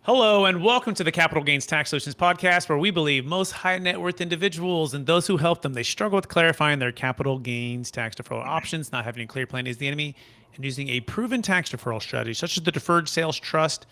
Hello, and welcome to the Capital Gains Tax Solutions podcast, where we believe most high net worth individuals and those who help them, they struggle with clarifying their capital gains tax deferral options. Not having a clear plan is the enemy, and using a proven tax deferral strategy, such as the Deferred Sales Trust,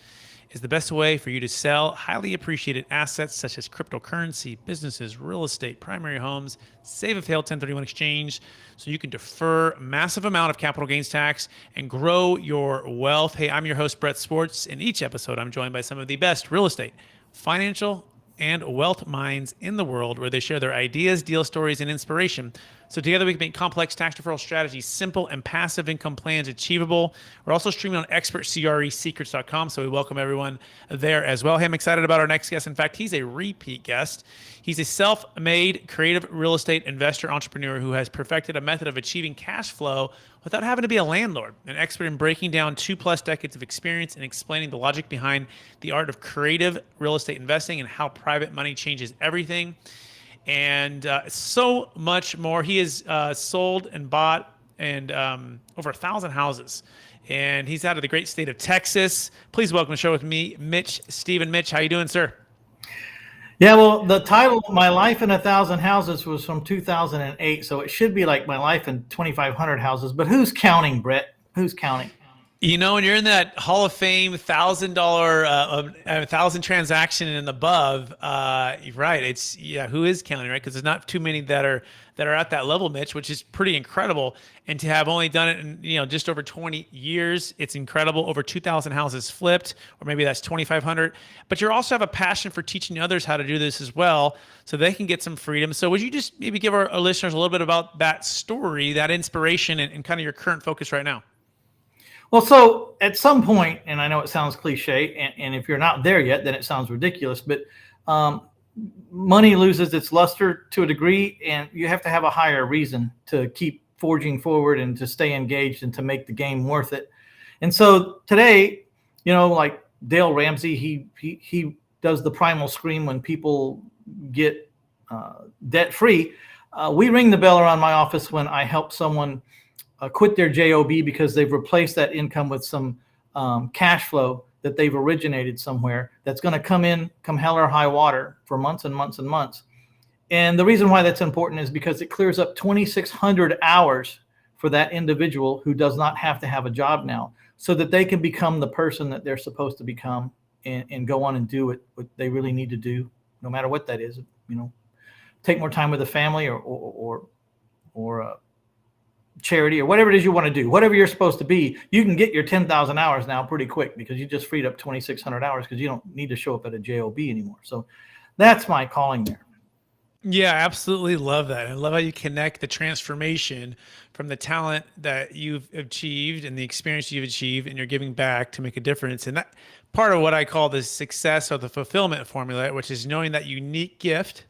is the best way for you to sell highly appreciated assets such as cryptocurrency, businesses, real estate, primary homes, save a failed 1031 exchange, so you can defer a massive amount of capital gains tax and grow your wealth. Hey, I'm your host, Brett Swarts. In each episode, I'm joined by some of the best real estate, financial, and wealth minds in the world, where they share their ideas, deal stories, and inspiration. So together we can make complex tax deferral strategies simple and passive income plans achievable. We're also streaming on expertcresecrets.com, so we welcome everyone there as well. Hey, I'm excited about our next guest. In fact, he's a repeat guest. He's a self-made creative real estate investor entrepreneur who has perfected a method of achieving cash flow without having to be a landlord, an expert in breaking down 2+ decades of experience and explaining the logic behind the art of creative real estate investing and how private money changes everything, and so much more. He has sold and bought and over 1,000 houses, and he's out of the great state of Texas. Please welcome to the show with me, Mitch. Mitch, how you doing, sir? Yeah, well, the title, My Life in 1,000 Houses, was from 2008, so it should be like My Life in 2,500 Houses. But who's counting, Brett? Who's counting? You know, when you're in that Hall of Fame $1,000 transaction and above, right? Who is counting, right? Because there's not too many that are at that level, Mitch, which is pretty incredible. And to have only done it in just over 20 years, it's incredible. Over 2,000 houses flipped, or maybe that's 2,500. But you also have a passion for teaching others how to do this as well, so they can get some freedom. So would you just maybe give our listeners a little bit about that story, that inspiration, and kind of your current focus right now? Well, so at some point, and I know it sounds cliche, and if you're not there yet, then it sounds ridiculous, but money loses its luster to a degree, and you have to have a higher reason to keep forging forward and to stay engaged and to make the game worth it. And so today, like Dale Ramsey, he does the primal scream when people get debt free. We ring the bell around my office when I help someone quit their JOB because they've replaced that income with some cash flow that they've originated somewhere that's going to come hell or high water for months and months and months. And the reason why that's important is because it clears up 2,600 hours for that individual who does not have to have a job now, so that they can become the person that they're supposed to become and go on and do what they really need to do, no matter what that is. Take more time with the family or charity or whatever it is you want to do, whatever you're supposed to be. You can get your 10,000 hours now pretty quick because you just freed up 2,600 hours because you don't need to show up at a JOB anymore. So that's my calling there. Yeah, absolutely love that. I love how you connect the transformation from the talent that you've achieved and the experience you've achieved, and you're giving back to make a difference. And that part of what I call the success or the fulfillment formula, which is knowing that unique gift,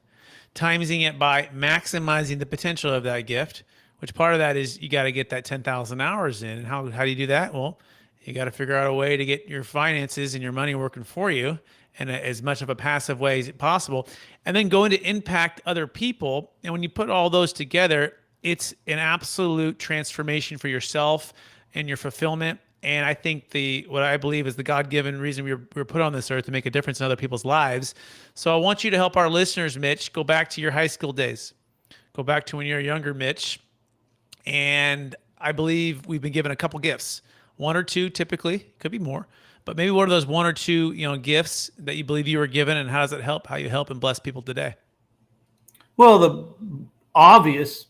timesing it by maximizing the potential of that gift, which part of that is you got to get that 10,000 hours in. And how do you do that? Well, you got to figure out a way to get your finances and your money working for you in as much of a passive way as possible, and then going to impact other people. And when you put all those together, it's an absolute transformation for yourself and your fulfillment. And I think what I believe is the God-given reason we were put on this earth, to make a difference in other people's lives. So I want you to help our listeners, Mitch, go back to your high school days. Go back to when you're a younger Mitch. And I believe we've been given a couple gifts, one or two, typically, could be more, but maybe one of those one or two, gifts that you believe you were given, and how does it help, how you help and bless people today? Well, the obvious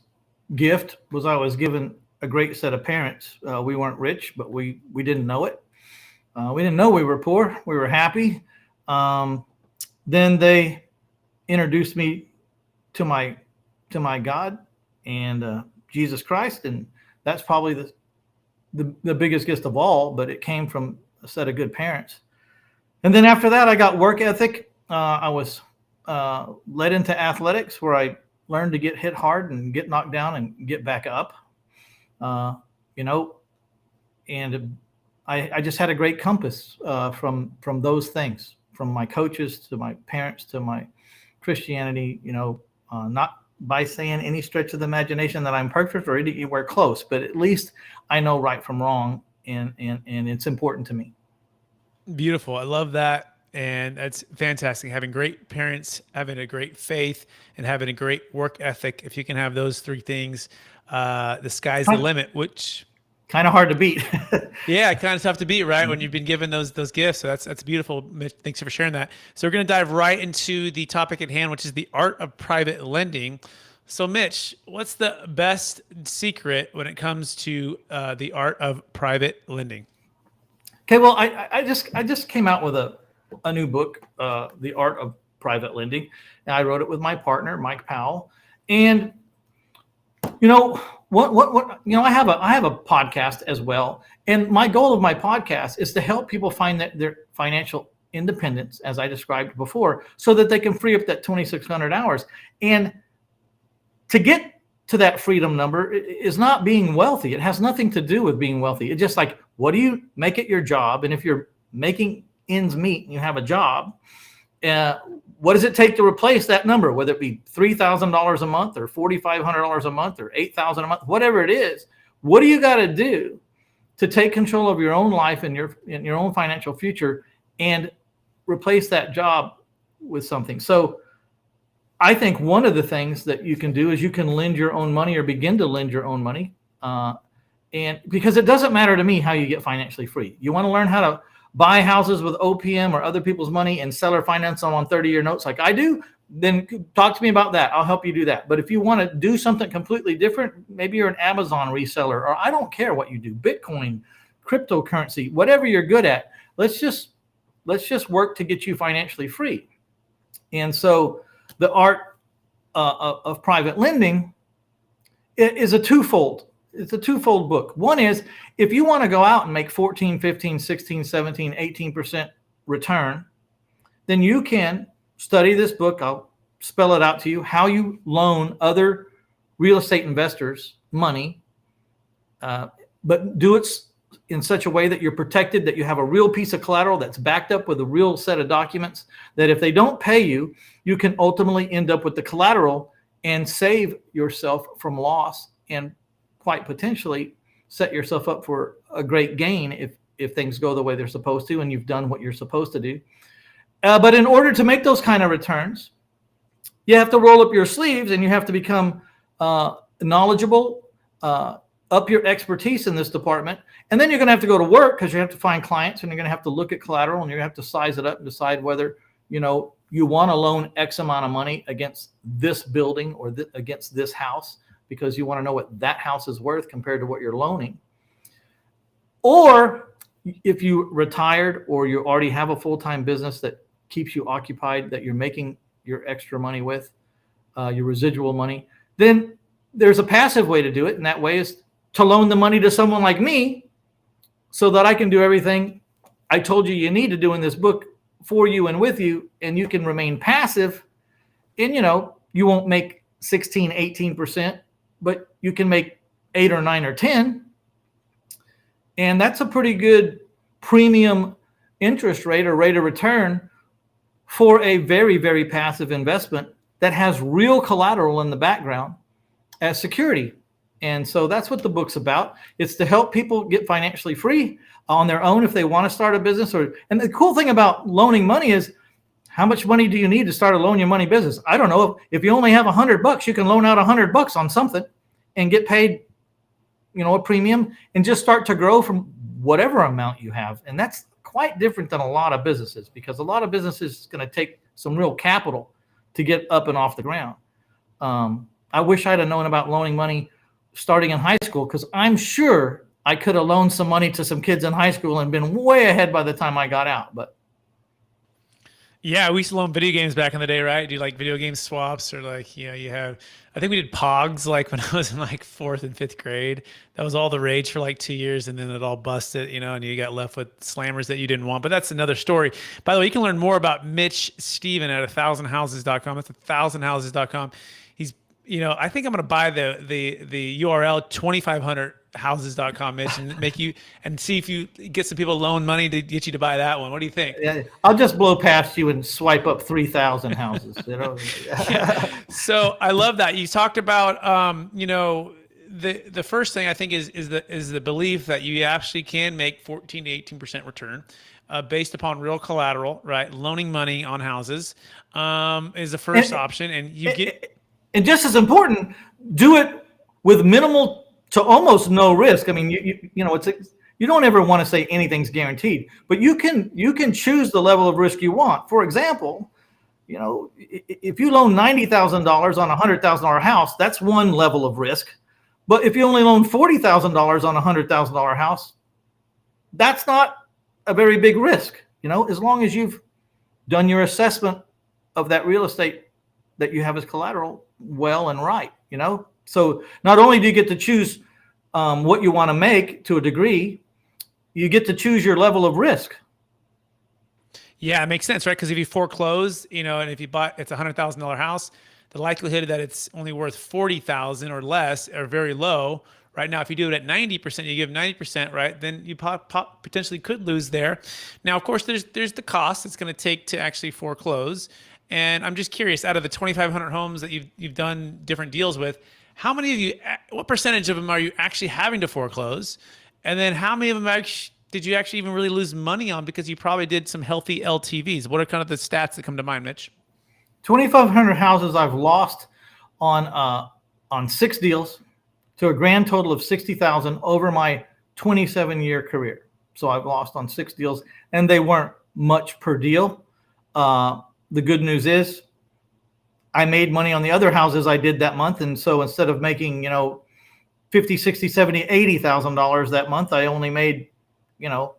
gift was I was given a great set of parents. We weren't rich, but we didn't know it. We didn't know we were poor. We were happy. Then they introduced me to my God and Jesus Christ, and that's probably the biggest gift of all, but it came from a set of good parents. And then after that, I got work ethic. I was led into athletics, where I learned to get hit hard and get knocked down and get back up. And I just had a great compass from those things, from my coaches to my parents to my Christianity. Not by saying any stretch of the imagination that I'm perfect or anywhere close, but at least I know right from wrong, and it's important to me. Beautiful. I love that. And that's fantastic. Having great parents, having a great faith, and having a great work ethic. If you can have those three things, the sky's the limit, which Kind of hard to beat. yeah, kind of tough to beat, right? When you've been given those gifts. So that's beautiful, Mitch. Thanks for sharing that. So we're going to dive right into the topic at hand, which is the art of private lending. So, Mitch, what's the best secret when it comes to the art of private lending? Okay, well, I just came out with a new book, The Art of Private Lending. And I wrote it with my partner, Mike Powell. And you know what I have a podcast as well. And my goal of my podcast is to help people find their financial independence, as I described before, so that they can free up that 2,600 hours. And to get to that freedom number is not being wealthy. It has nothing to do with being wealthy. It's just like, what do you make it your job? And if you're making ends meet and you have a job, what does it take to replace that number? Whether it be $3,000 a month or $4,500 a month or $8,000 a month, whatever it is, what do you got to do to take control of your own life and your own financial future and replace that job with something? So I think one of the things that you can do is you can lend your own money or begin to lend your own money. And because it doesn't matter to me how you get financially free. You want to learn how to buy houses with OPM or other people's money and seller finance them on 30-year notes like I do, then talk to me about that. I'll help you do that. But if you want to do something completely different, maybe you're an Amazon reseller, or I don't care what you do, Bitcoin, cryptocurrency, whatever you're good at, let's just work to get you financially free. And so the art of private lending is a twofold. It's a twofold book. One is, if you want to go out and make 14, 15, 16, 17, 18% return, then you can study this book. I'll spell it out to you, how you loan other real estate investors money, but do it in such a way that you're protected, that you have a real piece of collateral that's backed up with a real set of documents, that if they don't pay you, you can ultimately end up with the collateral and save yourself from loss and quite potentially set yourself up for a great gain if things go the way they're supposed to and you've done what you're supposed to do. But in order to make those kind of returns, you have to roll up your sleeves and you have to become knowledgeable, up your expertise in this department. And then you're going to have to go to work because you have to find clients and you're going to have to look at collateral and you're going to have to size it up and decide whether, you want to loan X amount of money against this building or against this house, because you want to know what that house is worth compared to what you're loaning. Or if you retired or you already have a full-time business that keeps you occupied, that you're making your extra money with, your residual money, then there's a passive way to do it. And that way is to loan the money to someone like me so that I can do everything I told you need to do in this book for you and with you, and you can remain passive. And, you won't make 16, 18%, but you can make 8 or 9 or 10. And that's a pretty good premium interest rate or rate of return for a very, very passive investment that has real collateral in the background as security. And so that's what the book's about. It's to help people get financially free on their own if they want to start a business. And the cool thing about loaning money is, how much money do you need to start a loan your money business? I don't know. If you only have $100, you can loan out $100 on something and get paid, a premium, and just start to grow from whatever amount you have. And that's quite different than a lot of businesses, because a lot of businesses is going to take some real capital to get up and off the ground. I wish I'd have known about loaning money starting in high school, because I'm sure I could have loaned some money to some kids in high school and been way ahead by the time I got out. But yeah, we used to loan video games back in the day, right? Do like video game swaps, or you have, I think we did Pogs like when I was in like 4th and 5th grade. That was all the rage for like 2 years, and then it all busted, and you got left with slammers that you didn't want. But that's another story. By the way, you can learn more about Mitch Stephen at 1000houses.com. That's 1000houses.com. He's, I think I'm going to buy the URL 2500houses.com, Mitch, and make you, and see if you get some people loan money to get you to buy that one. What do you think? Yeah, I'll just blow past you and swipe up 3,000 houses. Yeah. So I love that you talked about. The first thing I think is the belief that you actually can make 14 to 18% return. based upon real collateral, right? Loaning money on houses is the first option, and you get. And just as important, do it with minimal to almost no risk. I mean, you know, you don't ever want to say anything's guaranteed, but you can choose the level of risk you want. For example, you know, if you loan $90,000 on a $100,000 house, that's one level of risk. But if you only loan $40,000 on a $100,000 house, that's not a very big risk. You know, as long as you've done your assessment of that real estate that you have as collateral well and right. You know, so not only do you get to choose what you want to make to a degree, you get to choose your level of risk. Yeah, it makes sense, right? Because if you foreclose, you know, and if you bought, it's $100,000 house, the likelihood that it's only worth 40,000 or less are very low. Right now, if you do it at 90%, you give 90%, right? Then you potentially could lose there. Now, of course, there's the cost it's going to take to actually foreclose. And I'm just curious, out of the 2,500 homes that you've done different deals with, how many of you, what percentage of them are you actually having to foreclose? And then how many of them did you actually even really lose money on because you probably did some healthy LTVs? What are kind of the stats that come to mind, Mitch? 2,500 houses I've lost on 6 deals to a grand total of 60,000 over my 27-year career. So I've lost on 6 deals, and they weren't much per deal. The good news is I made money on the other houses I did that month. And so instead of making, you know, 50, 60, 70, $80,000 that month, I only made, you know,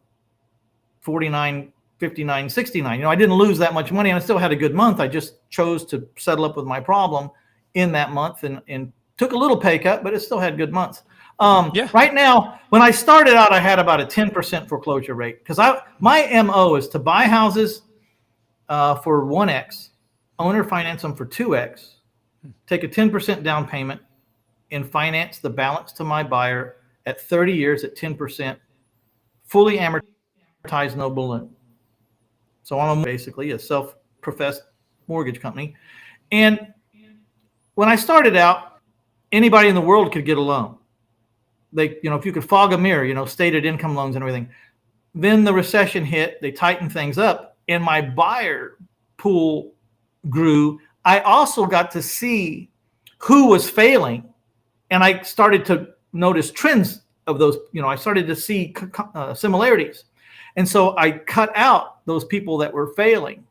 49, 59, 69. You know, I didn't lose that much money and I still had a good month. I just chose to settle up with my problem in that month and took a little pay cut, but it still had good months. Right now, when I started out, I had about a 10% foreclosure rate because my MO is to buy houses for 1X, owner finance them for 2X, take a 10% down payment, and finance the balance to my buyer at 30 years at 10%, fully amortized, no balloon. So I'm basically a self-professed mortgage company. And when I started out, anybody in the world could get a loan. They, you know, if you could fog a mirror, you know, stated income loans and everything. Then the recession hit, they tightened things up, and my buyer pool grew. I also got to see who was failing, and I started to notice trends of those. You know, I started to see similarities. And so I cut out those people that were failing.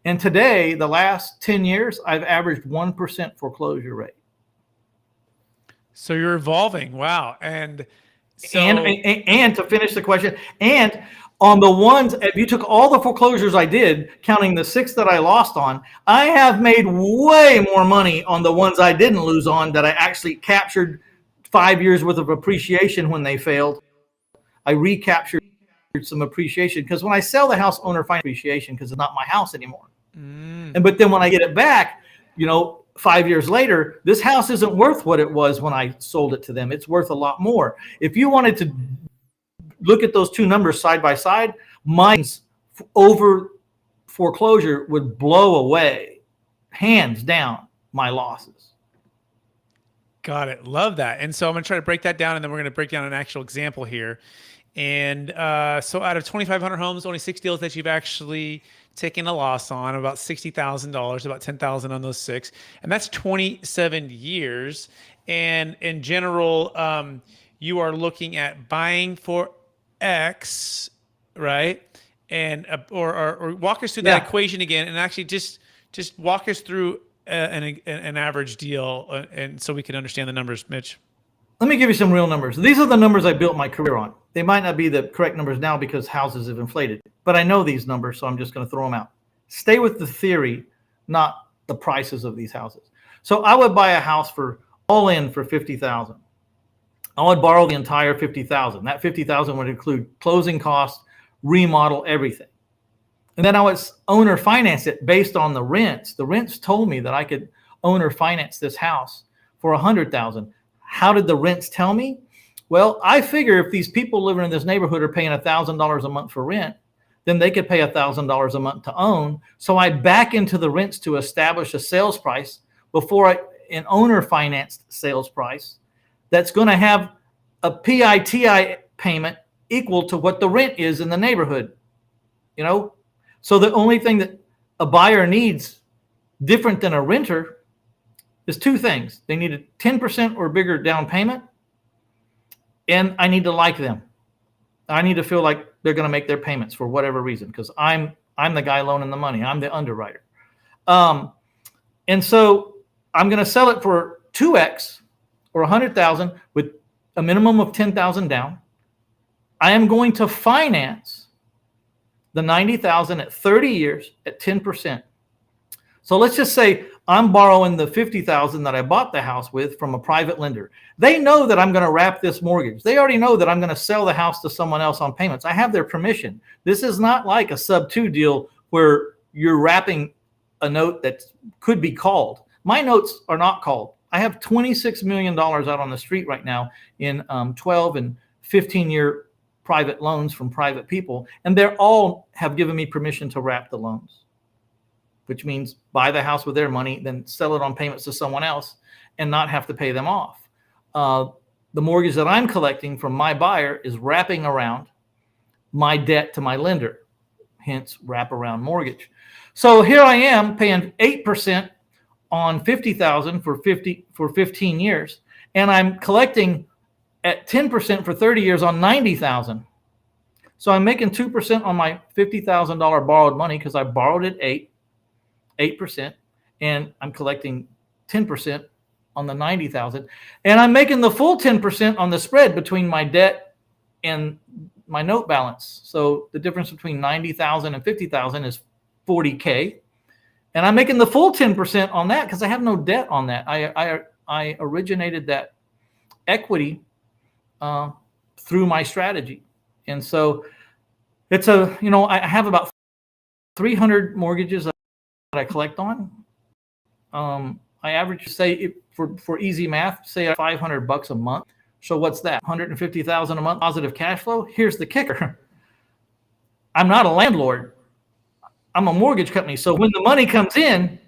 And today, the last 10 years, I've averaged 1% foreclosure rate. So you're evolving. Wow. And so, and to finish the question, and on the ones, if you took all the foreclosures I did, counting the 6 that I lost on, I have made way more money on the ones I didn't lose on that I actually captured 5 years worth of appreciation when they failed. I recaptured some appreciation because when I sell the house, owner finance appreciation because it's not my house anymore. But then when I get it back, you know, 5 years later, this house isn't worth what it was when I sold it to them. It's worth a lot more. If you wanted to look at those two numbers side by side, mine's over foreclosure would blow away, hands down, my losses. Got it. Love that. And so I'm going to try to break that down, and then we're going to break down an actual example here. And so out of 2,500 homes, only 6 deals that you've actually taken a loss on, about $60,000, about $10,000 on those 6. And that's 27 years. And in general, you are looking at buying for X, right? And or walk us through that equation again, and actually just walk us through an average deal, and so we can understand the numbers, Mitch. Let me give you some real numbers. These are the numbers I built my career on. They might not be the correct numbers now because houses have inflated, but I know these numbers, so I'm just going to throw them out. Stay with the theory, not the prices of these houses. So I would buy a house for all in for $50,000. I would borrow the entire $50,000. That $50,000 would include closing costs, remodel, everything. And then I would owner finance it based on the rents. The rents told me that I could owner finance this house for $100,000. How did the rents tell me? Well, I figure if these people living in this neighborhood are paying $1,000 a month for rent, then they could pay $1,000 a month to own. So I back into the rents to establish a sales price before an owner financed sales price that's going to have a PITI payment equal to what the rent is in the neighborhood. you know? So the only thing that a buyer needs different than a renter is two things. They need a 10% or bigger down payment, and I need to like them. I need to feel like they're going to make their payments for whatever reason, because I'm the guy loaning the money. I'm the underwriter. And so I'm going to sell it for 2x or 100,000 with a minimum of 10,000 down. I am going to finance the 90,000 at 30 years at 10%. So let's just say I'm borrowing the 50,000 that I bought the house with from a private lender. They know that I'm going to wrap this mortgage. They already know that I'm going to sell the house to someone else on payments. I have their permission. This is not like a sub-2 deal where you're wrapping a note that could be called. My notes are not called. I have $26 million out on the street right now in 12 and 15-year private loans from private people, and they're all have given me permission to wrap the loans, which means buy the house with their money, then sell it on payments to someone else and not have to pay them off. The mortgage that I'm collecting from my buyer is wrapping around my debt to my lender, hence wraparound mortgage. So here I am paying 8% on 50,000 for 15 years, and I'm collecting at 10% for 30 years on 90,000. So I'm making 2% on my $50,000 borrowed money because I borrowed it 8%, and I'm collecting 10% on the 90,000, and I'm making the full 10% on the spread between my debt and my note balance. So the difference between 90,000 and 50,000 is 40K, and I'm making the full 10% on that because I have no debt on that. I originated that equity through my strategy, and so it's I have about 300 mortgages that I collect on. I average, say, for easy math, say $500 a month. So what's that? 150,000 a month positive cash flow. Here's the kicker: I'm not a landlord. I'm a mortgage company. So when the money comes in,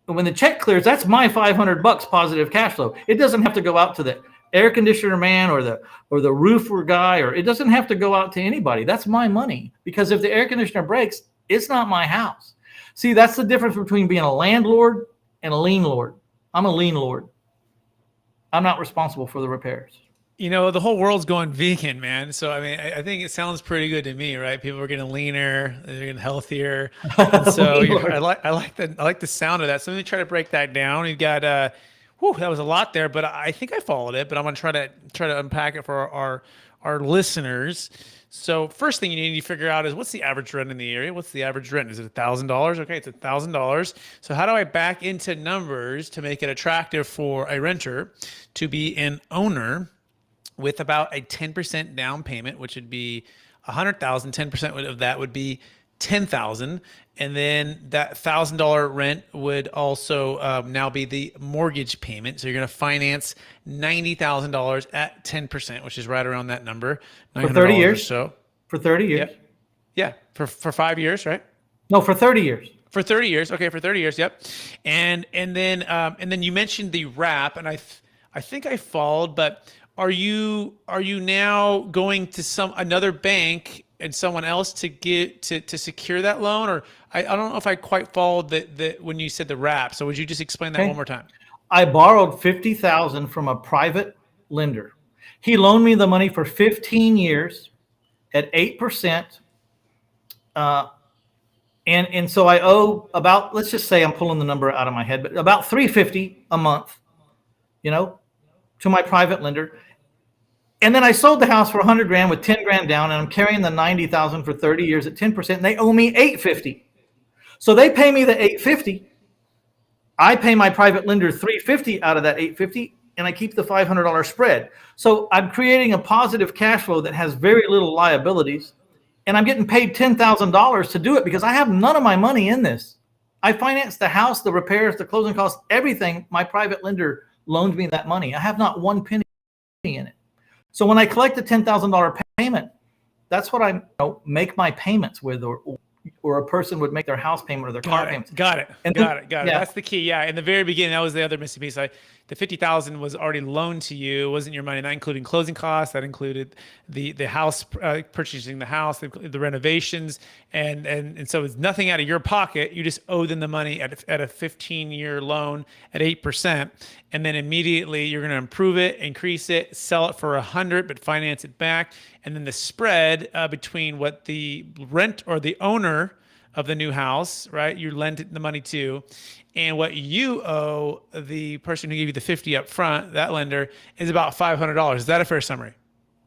when the check clears, that's my $500 positive cash flow. It doesn't have to go out to the air conditioner man or the roofer guy, or it doesn't have to go out to anybody. That's my money, because if the air conditioner breaks, it's not my house. See, that's the difference between being a landlord and a lien lord. I'm a lien lord. I'm not responsible for the repairs. You know, the whole world's going vegan, man. So, I mean, I think it sounds pretty good to me, right? People are getting leaner, they're getting healthier. And so I like the sound of that. So let me try to break that down. You've got, that was a lot there, but I think I followed it, but I'm going to try to unpack it for our listeners. So first thing you need to figure out is, what's the average rent in the area? What's the average rent? Is it $1,000? Okay, it's $1,000. So how do I back into numbers to make it attractive for a renter to be an owner with about a 10% down payment, which would be $100,000? 10% of that would be $10,000, and then that $1,000 rent would also now be the mortgage payment. So you're going to finance $90,000 at 10%, which is right around that number. For 30 years. So for 30 years. Yeah. For 5 years, right? No, for 30 years. For 30 years. Okay, for 30 years. Yep. And then you mentioned the wrap, and I think I followed, but are you now going to another bank and someone else to get to secure that loan? Or I don't know if I quite followed that when you said the wrap. So would you just explain that one more time? I borrowed $50,000 from a private lender. He loaned me the money for 15 years at 8%. And so I owe about, let's just say, I'm pulling the number out of my head, but about $350 a month, to my private lender. And then I sold the house for $100,000 with $10,000 down, and I'm carrying the $90,000 for 30 years at 10%. And they owe me $850. So they pay me the $850. I pay my private lender $350 out of that $850, and I keep the $500 spread. So I'm creating a positive cash flow that has very little liabilities, and I'm getting paid $10,000 to do it because I have none of my money in this. I financed the house, the repairs, the closing costs, everything. My private lender loaned me that money. I have not one penny in it. So when I collect a $10,000 payment, that's what I make my payments with, or or a person would make their house payment or their car payments. Got it. And Got it. yeah. That's the key. Yeah. In the very beginning, that was the other missing piece. The 50,000 was already loaned to you. It wasn't your money. That including closing costs. That included the house, purchasing the house, the renovations, and so it's nothing out of your pocket. You just owe them the money at a 15-year loan at 8%, and then immediately you're going to improve it, increase it, sell it for 100, but finance it back, and then the spread between what the rent or the owner of the new house, right? You lend the money to, and what you owe the person who gave you the 50 up front, that lender, is about $500. Is that a fair summary?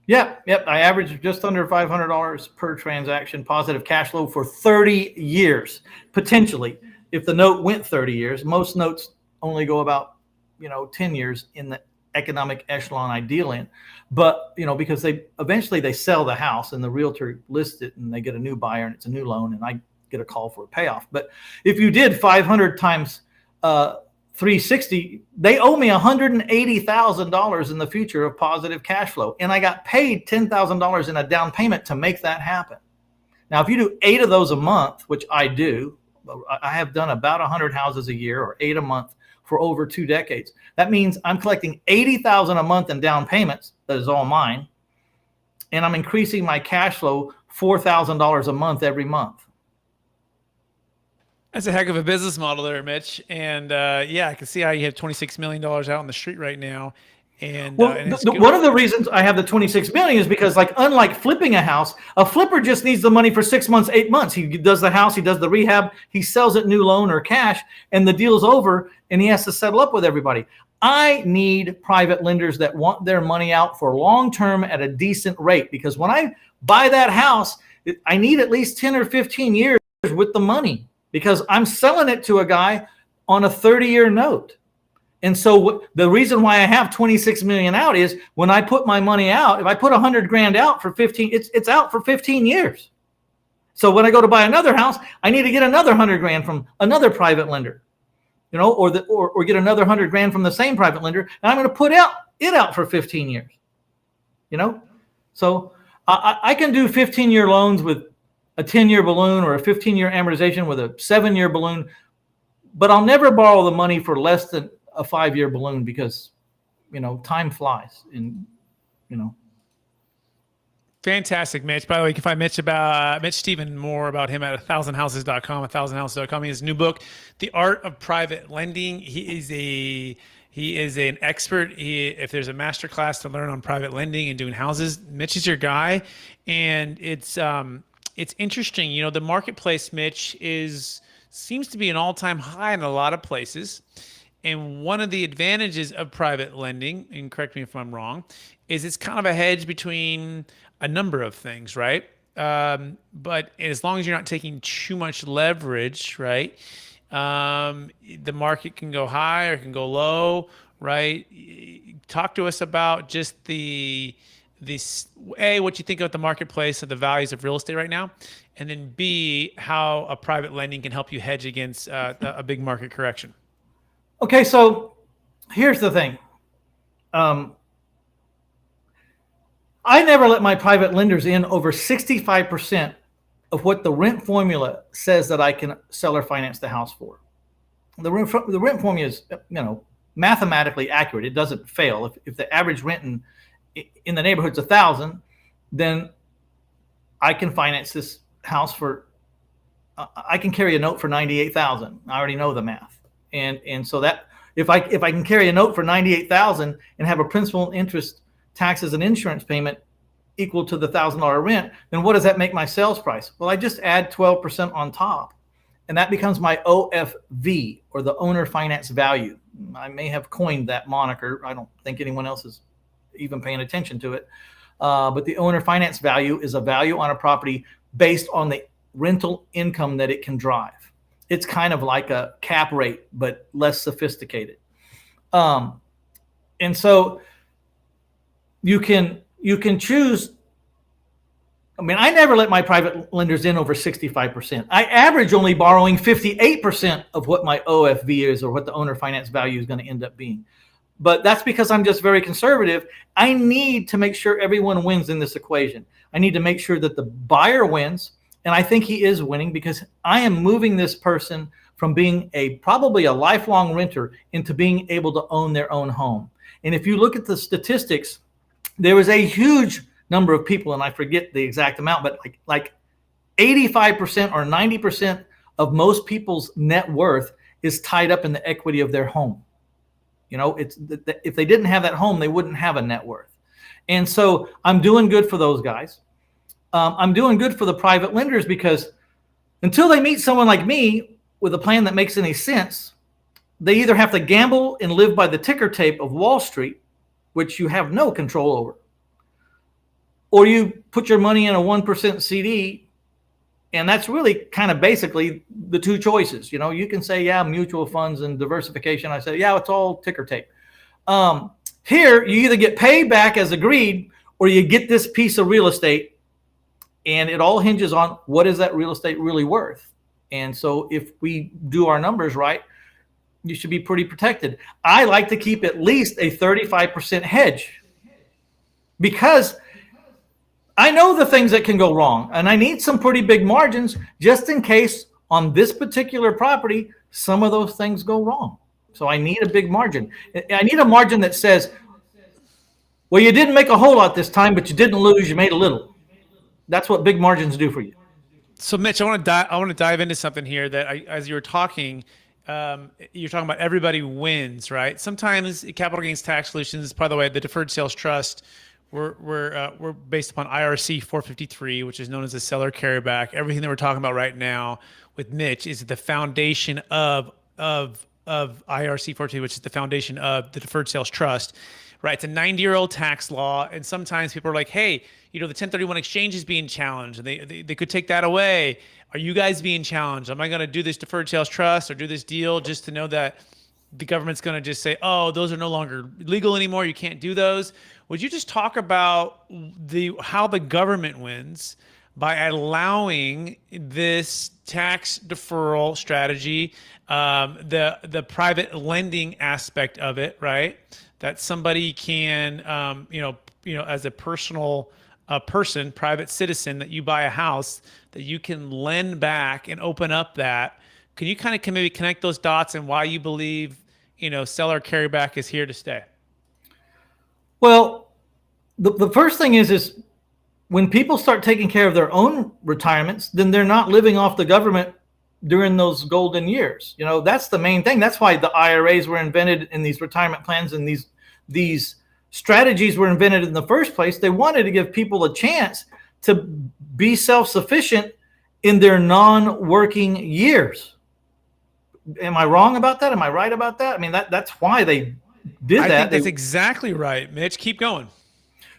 Yep. I average just under $500 per transaction, positive cash flow for 30 years, potentially. If the note went 30 years, most notes only go about, 10 years in the economic echelon I deal in. But, because they eventually sell the house and the realtor lists it and they get a new buyer and it's a new loan and I get a call for a payoff. But if you did 500 times 360, they owe me $180,000 in the future of positive cash flow. And I got paid $10,000 in a down payment to make that happen. Now, if you do 8 of those a month, which I do, I have done about 100 houses a year or 8 a month for over 2 decades. That means I'm collecting $80,000 a month in down payments. That is all mine. And I'm increasing my cash flow $4,000 a month every month. That's a heck of a business model there, Mitch. And I can see how you have $26 million out on the street right now. And, one of the reasons I have the 26 million is because, unlike flipping a house, a flipper just needs the money for 6 months, 8 months. He does the house, he does the rehab, he sells it new loan or cash, and the deal's over, and he has to settle up with everybody. I need private lenders that want their money out for long term at a decent rate, because when I buy that house, I need at least 10 or 15 years with the money, because I'm selling it to a guy on a 30-year note. And so the reason why I have 26 million out is when I put my money out, if I put 100 grand out for 15, it's out for 15 years. So when I go to buy another house, I need to get another 100 grand from another private lender, or get another 100 grand from the same private lender. And I'm going to put it out for 15 years, So I can do 15-year loans with a 10-year balloon or a 15-year amortization with a 7-year balloon, but I'll never borrow the money for less than a 5-year balloon because, time flies and, Fantastic, Mitch. By the way, you can find Mitch Stephen more about him at 1000houses.com, 1000houses.com. His new book, The Art of Private Lending. He is an expert. If there's a master class to learn on private lending and doing houses, Mitch is your guy. And it's interesting. The marketplace, Mitch, seems to be an all-time high in a lot of places. And one of the advantages of private lending, and correct me if I'm wrong, is it's kind of a hedge between a number of things, right? But as long as you're not taking too much leverage, right? The market can go high or can go low, right? Talk to us about just what you think of the marketplace of the values of real estate right now, and then B, how a private lending can help you hedge against a big market correction. Okay, so here's the thing. I never let my private lenders in over 65% of what the rent formula says that I can sell or finance the house for. The rent formula is, mathematically accurate. It doesn't fail. If the average rent in the neighborhood's 1,000, then I can finance this house for. I can carry a note for 98,000. I already know the math, and so that if I can carry a note for 98,000 and have a principal and interest, taxes and insurance payment equal to the $1,000 rent, then what does that make my sales price? Well, I just add 12% on top, and that becomes my OFV, or the owner finance value. I may have coined that moniker. I don't think anyone else is even paying attention to it. But the owner finance value is a value on a property based on the rental income that it can drive. It's kind of like a cap rate, but less sophisticated. And so you can choose. I never let my private lenders in over 65%. I average only borrowing 58% of what my OFV is, or what the owner finance value is going to end up being. But that's because I'm just very conservative. I need to make sure everyone wins in this equation. I need to make sure that the buyer wins, And I think he is winning because I am moving this person from being probably a lifelong renter into being able to own their own home. And if you look at the statistics, there was a huge number of people, and I forget the exact amount, but like 85% or 90% of most people's net worth is tied up in the equity of their home. It's if they didn't have that home, they wouldn't have a net worth. And so I'm doing good for those guys. I'm doing good for the private lenders because until they meet someone like me with a plan that makes any sense, they either have to gamble and live by the ticker tape of Wall Street, which you have no control over, or you put your money in a 1% CD. And that's really kind of basically the two choices. You can say, yeah, mutual funds and diversification. I say, yeah, it's all ticker tape. Here, you either get paid back as agreed, or you get this piece of real estate. And it all hinges on what is that real estate really worth. And so if we do our numbers right, you should be pretty protected. I like to keep at least a 35% hedge because I know the things that can go wrong, and I need some pretty big margins just in case on this particular property, some of those things go wrong. So I need a big margin. I need a margin that says, well, you didn't make a whole lot this time, but you didn't lose, you made a little. That's what big margins do for you. So Mitch, I want to dive into something here that as you were talking, you're talking about everybody wins, right? Sometimes capital gains tax solutions, by the way, the Deferred Sales Trust, we're based upon IRC 453, which is known as the seller carryback. Everything that we're talking about right now with Mitch is the foundation of IRC 453, which is the foundation of the Deferred Sales Trust. Right, it's a 90-year-old tax law, and sometimes people are like, "Hey, the 1031 exchange is being challenged, and they could take that away. Are you guys being challenged? Am I going to do this deferred sales trust or do this deal just to know that the government's going to just say, oh, those are no longer legal anymore. You can't do those." Would you just talk about how the government wins by allowing this tax deferral strategy, the private lending aspect of it, right? That somebody can, as a personal private citizen, that you buy a house, that you can lend back and open up that. Can you kind of maybe connect those dots and why you believe, seller carryback is here to stay? Well, the first thing is when people start taking care of their own retirements, then they're not living off the government during those golden years. That's the main thing. That's why the IRAs were invented in these retirement plans, and these strategies were invented in the first place. They wanted to give people a chance to be self-sufficient in their non-working years. Am I wrong about that? Am I right about that? I mean, that's why they did that. I think that's exactly right, Mitch. Keep going.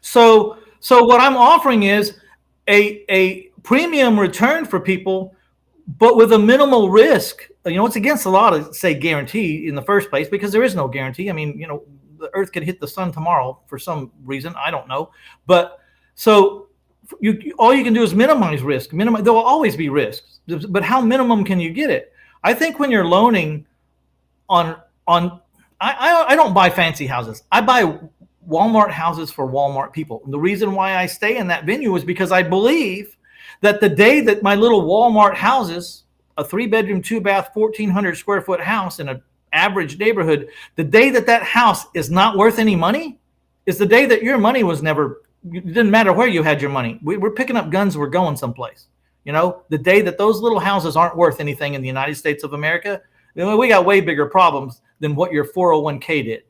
So what I'm offering is a premium return for people, but with a minimal risk. It's against the law to say guarantee in the first place because there is no guarantee. I mean, the earth could hit the sun tomorrow for some reason. I don't know. But so all you can do is minimize risk. There will always be risks, but how minimum can you get it? I think when you're loaning I don't buy fancy houses. I buy Walmart houses for Walmart people. And the reason why I stay in that venue is because I believe that the day that my little Walmart houses, a 3-bedroom, 2-bath, 1,400 square foot house in an average neighborhood, the day that house is not worth any money is the day that your money was never, it didn't matter where you had your money. We're picking up guns, we're going someplace. The day that those little houses aren't worth anything in the United States of America, we got way bigger problems than what your 401k did.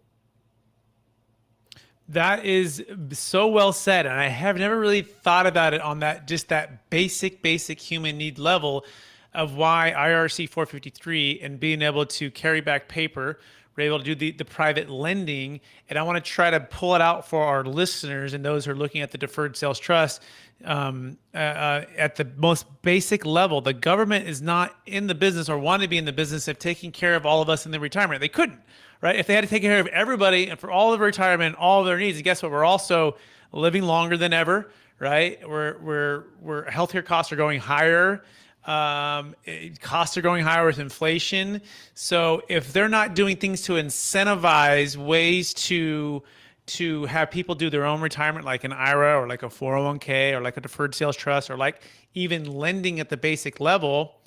That is so well said. And I have never really thought about it on that basic human need level of why IRC 453 and being able to carry back paper, we're able to do the private lending. And I want to try to pull it out for our listeners and those who are looking at the Deferred Sales Trust at the most basic level. The government is not in the business or want to be in the business of taking care of all of us in the retirement. They couldn't. Right? If they had to take care of everybody and for all of retirement, all of their needs, and guess what? We're also living longer than ever, right? We're healthcare costs are going higher. Costs are going higher with inflation. So if they're not doing things to incentivize ways to to have people do their own retirement, like an IRA or like a 401k or like a deferred sales trust or like even lending at the basic level,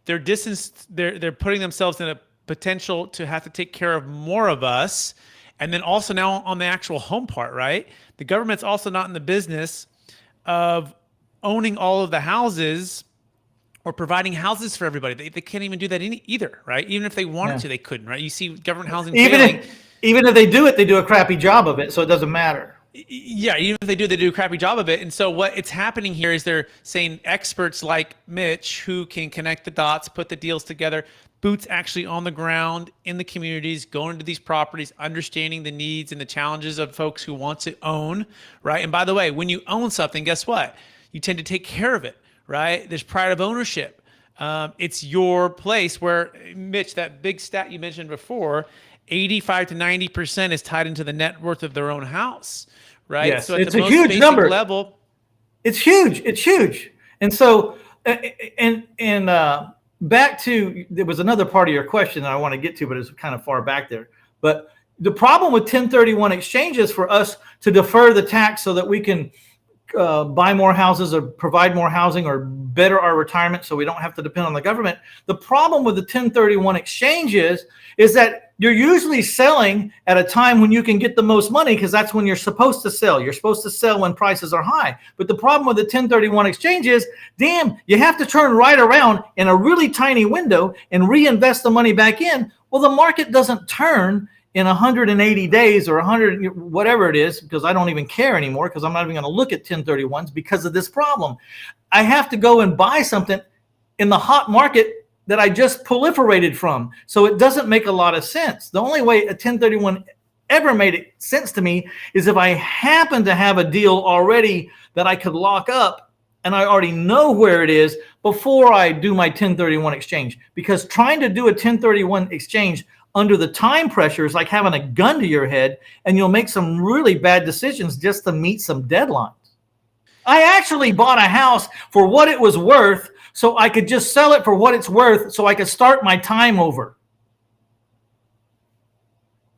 they're putting themselves in a potential to have to take care of more of us. And then also now on the actual home part, right? The government's also not in the business of owning all of the houses or providing houses for everybody. They can't even do that either, right? Even if they wanted Yeah. to, they couldn't, right? You see government housing Even failing. if they do it, they do a crappy job of it, so it doesn't matter. Yeah, even if they do a crappy job of it. And so what it's happening here is they're saying experts like Mitch who can connect the dots, put the deals together, boots actually on the ground in the communities, going to these properties, understanding the needs and the challenges of folks who want to own, right? And by the way, when you own something, guess what? You tend to take care of it, right? There's pride of ownership. It's your place where, Mitch, that big stat you mentioned before, 85 to 90% is tied into the net worth of their own house, right? Yes, So at it's the a most huge basic number. level, It's huge. It's huge. And so, back to, there was another part of your question that I want to get to, but it's kind of far back there. But the problem with 1031 exchanges for us to defer the tax so that we can buy more houses or provide more housing or better our retirement so we don't have to depend on the government. The problem with the 1031 exchanges is that you're usually selling at a time when you can get the most money because that's when you're supposed to sell. You're supposed to sell when prices are high. But the problem with the 1031 exchange is, damn, you have to turn right around in a really tiny window and reinvest the money back in. Well, the market doesn't turn in 180 days or 100, whatever it is, because I don't even care anymore because I'm not even going to look at 1031s because of this problem. I have to go and buy something in the hot market that I just proliferated from. So it doesn't make a lot of sense. The only way a 1031 ever made sense to me is if I happen to have a deal already that I could lock up and I already know where it is before I do my 1031 exchange. Because trying to do a 1031 exchange under the time pressure is like having a gun to your head, and you'll make some really bad decisions just to meet some deadlines. I actually bought a house for what it was worth so I could just sell it for what it's worth so I could start my time over.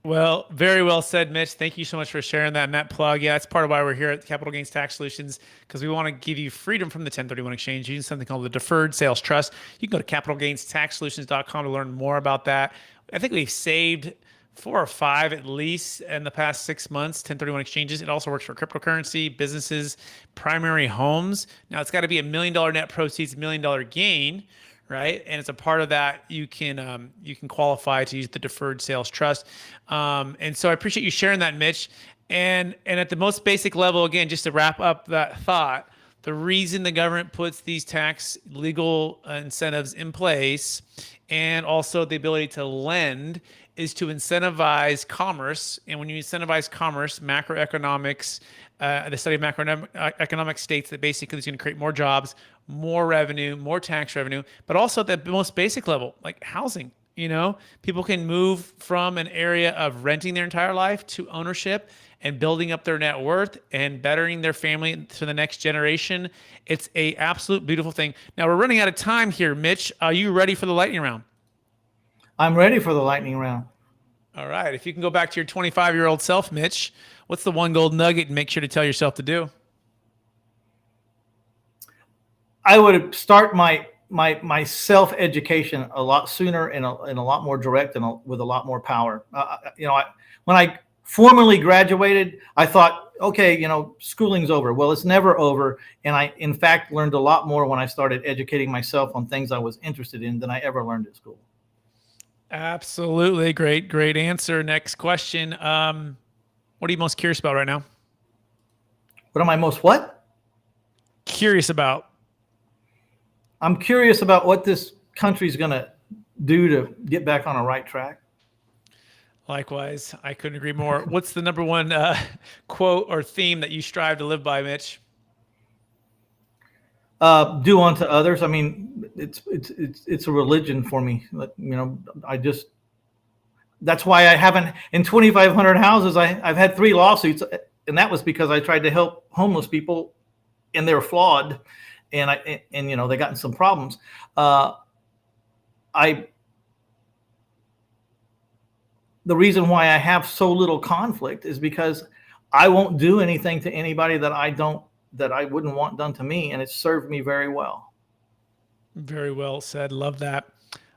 well, very well said, Mitch. Thank you so much for sharing that and that plug. Yeah, that's part of why we're here at Capital Gains Tax Solutions, because we want to give you freedom from the 1031 exchange using something called the Deferred Sales Trust. You can go to capitalgainstaxsolutions.com to learn more about that. I think we've saved 4 or 5 at least in the past 6 months, 1031 exchanges. It also works for cryptocurrency, businesses, primary homes. Now, it's got to be $1 million net proceeds, $1 million gain, right? And it's a part of that you can qualify to use the Deferred Sales Trust. And so I appreciate you sharing that, Mitch. And at the most basic level, again, just to wrap up that thought, the reason the government puts these tax legal incentives in place and also the ability to lend is to incentivize commerce. And when you incentivize commerce, macroeconomics, the study of macroeconomic states that basically is going to create more jobs, more revenue, more tax revenue, but also at the most basic level, like housing. You know, people can move from an area of renting their entire life to ownership and building up their net worth and bettering their family to the next generation. It's a absolute beautiful thing. Now we're running out of time here, Mitch. Are you ready for the lightning round? I'm ready for the lightning round. All right. If you can go back to your 25-year-old self, Mitch, what's the one gold nugget and make sure to tell yourself to do? I would start my self-education a lot sooner and a lot more direct and with a lot more power. When I formally graduated, I thought, okay, schooling's over. Well, it's never over. And I, in fact, learned a lot more when I started educating myself on things I was interested in than I ever learned at school. Absolutely. Great answer. Next question. What are you most curious about right now? What am I most what? Curious about. I'm curious about what this country's going to do to get back on a right track. Likewise, I couldn't agree more. What's the number one quote or theme that you strive to live by, Mitch? Do unto others. I mean, it's a religion for me. That's why I haven't, in 2,500 houses, I've had 3 lawsuits, and that was because I tried to help homeless people, and they're flawed, and they got in some problems. The reason why I have so little conflict is because I won't do anything to anybody that I wouldn't want done to me, and it's served me very well. Very well said. Love that.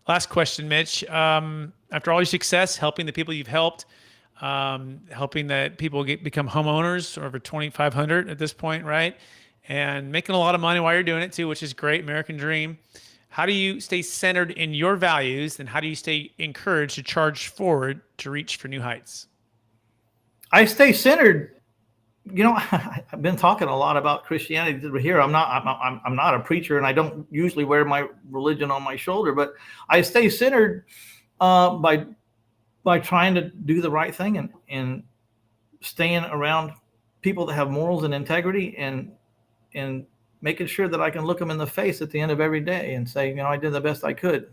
Last question, Mitch. After all your success, helping the people you've helped, helping that people become homeowners, or over 2,500 at this point, right? And making a lot of money while you're doing it too, which is great, American dream. How do you stay centered in your values, and how do you stay encouraged to charge forward to reach for new heights? I stay centered. I've been talking a lot about Christianity here. I'm not a preacher, and I don't usually wear my religion on my shoulder, but I stay centered by trying to do the right thing and staying around people that have morals and integrity, and making sure that I can look them in the face at the end of every day and say, I did the best I could.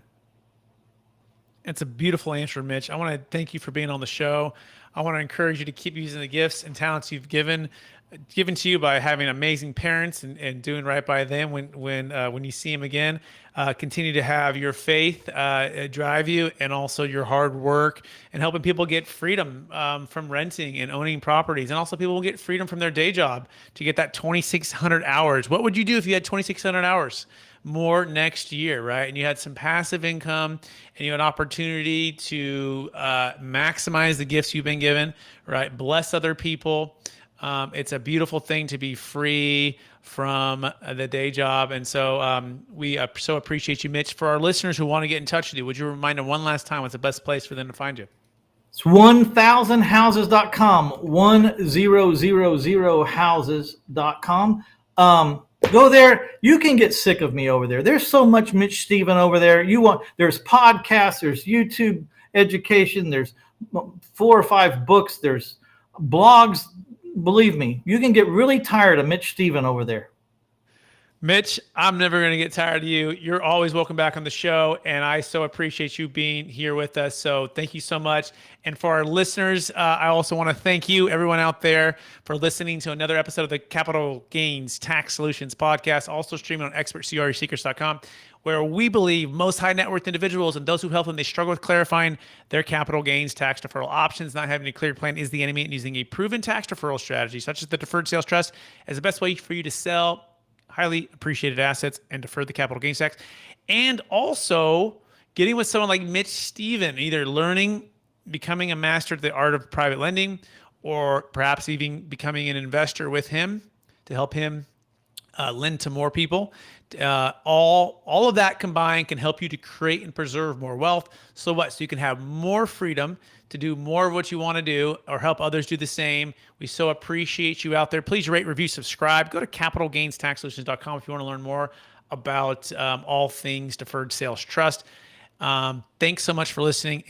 It's a beautiful answer, Mitch. I want to thank you for being on the show. I want to encourage you to keep using the gifts and talents you've given to you by having amazing parents, and doing right by them when you see them again. Continue to have your faith drive you, and also your hard work, and helping people get freedom from renting and owning properties, and also people will get freedom from their day job to get that 2,600 hours. What would you do if you had 2,600 hours more next year, right? And you had some passive income, and you had an opportunity to maximize the gifts you've been given, right? Bless other people. It's a beautiful thing to be free from the day job. And so we so appreciate you, Mitch. For our listeners who want to get in touch with you, would you remind them one last time what's the best place for them to find you? It's 1000houses.com, 1000houses.com. Go there. You can get sick of me over there. There's so much Mitch Stephen over there. There's podcasts, there's YouTube education, there's 4 or 5 books, there's blogs. Believe me, you can get really tired of Mitch Stephen over there. Mitch, I'm never going to get tired of you. You're always welcome back on the show, and I so appreciate you being here with us. So thank you so much. And for our listeners, I also want to thank you, everyone out there, for listening to another episode of the Capital Gains Tax Solutions podcast, also streaming on expertcresecrets.com, where we believe most high net worth individuals and those who help them, they struggle with clarifying their capital gains tax deferral options. Not having a clear plan is the enemy, and using a proven tax deferral strategy, such as the Deferred Sales Trust, is the best way for you to sell highly appreciated assets and defer the capital gains tax. And also getting with someone like Mitch Stephen, either becoming a master of the art of private lending, or perhaps even becoming an investor with him to help him lend to more people. All of that combined can help you to create and preserve more wealth. So what? So you can have more freedom to do more of what you want to do, or help others do the same. We so appreciate you out there. Please rate, review, subscribe. Go to capitalgainstaxsolutions.com if you want to learn more about all things Deferred Sales Trust. Thanks so much for listening.